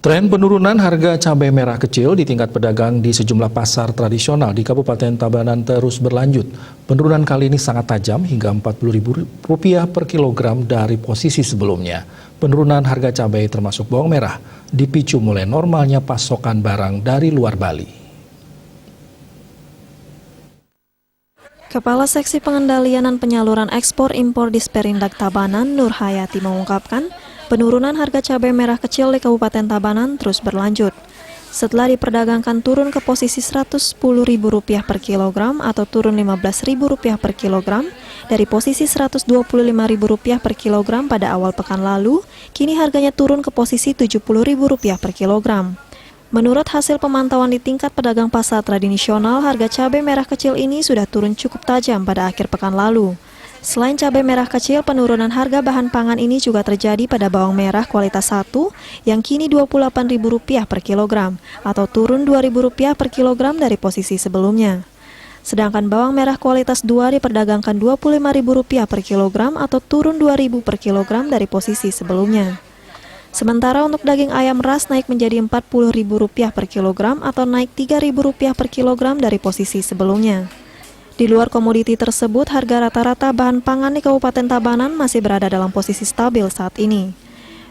Tren penurunan harga cabai merah kecil di tingkat pedagang di sejumlah pasar tradisional di Kabupaten Tabanan terus berlanjut. Penurunan kali ini sangat tajam hingga Rp40.000 per kilogram dari posisi sebelumnya. Penurunan harga cabai termasuk bawang merah dipicu mulai normalnya pasokan barang dari luar Bali. Kepala Seksi Pengendalian dan Penyaluran Ekspor Impor Disperindak Tabanan, Nur Hayati mengungkapkan, penurunan harga cabai merah kecil di Kabupaten Tabanan terus berlanjut. Setelah diperdagangkan turun ke posisi Rp110.000 per kilogram atau turun Rp15.000 per kilogram dari posisi Rp125.000 per kilogram pada awal pekan lalu, kini harganya turun ke posisi Rp70.000 per kilogram. Menurut hasil pemantauan di tingkat pedagang pasar tradisional, harga cabai merah kecil ini sudah turun cukup tajam pada akhir pekan lalu. Selain cabai merah kecil, penurunan harga bahan pangan ini juga terjadi pada bawang merah kualitas 1 yang kini Rp28.000 per kilogram atau turun Rp2.000 per kilogram dari posisi sebelumnya. Sedangkan bawang merah kualitas 2 diperdagangkan Rp25.000 per kilogram atau turun Rp2.000 per kilogram dari posisi sebelumnya. Sementara untuk daging ayam ras naik menjadi Rp40.000 per kilogram atau naik Rp3.000 per kilogram dari posisi sebelumnya. Di luar komoditi tersebut, harga rata-rata bahan pangan di Kabupaten Tabanan masih berada dalam posisi stabil saat ini.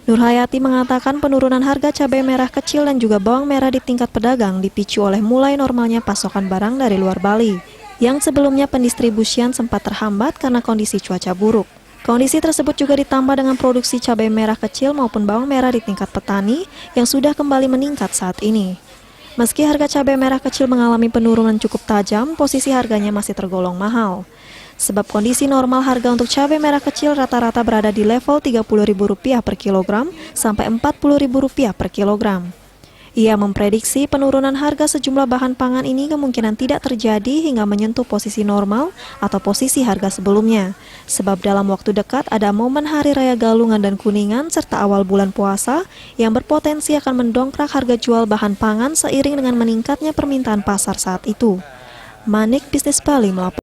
Nur Hayati mengatakan penurunan harga cabai merah kecil dan juga bawang merah di tingkat pedagang dipicu oleh mulai normalnya pasokan barang dari luar Bali, yang sebelumnya pendistribusian sempat terhambat karena kondisi cuaca buruk. Kondisi tersebut juga ditambah dengan produksi cabai merah kecil maupun bawang merah di tingkat petani yang sudah kembali meningkat saat ini. Meski harga cabai merah kecil mengalami penurunan cukup tajam, posisi harganya masih tergolong mahal. Sebab kondisi normal harga untuk cabai merah kecil rata-rata berada di level Rp30.000 per kilogram sampai Rp40.000 per kilogram. Ia memprediksi penurunan harga sejumlah bahan pangan ini kemungkinan tidak terjadi hingga menyentuh posisi normal atau posisi harga sebelumnya. Sebab dalam waktu dekat ada momen Hari Raya Galungan dan Kuningan serta awal bulan puasa yang berpotensi akan mendongkrak harga jual bahan pangan seiring dengan meningkatnya permintaan pasar saat itu. Manik Bisnis Bali melaporkan.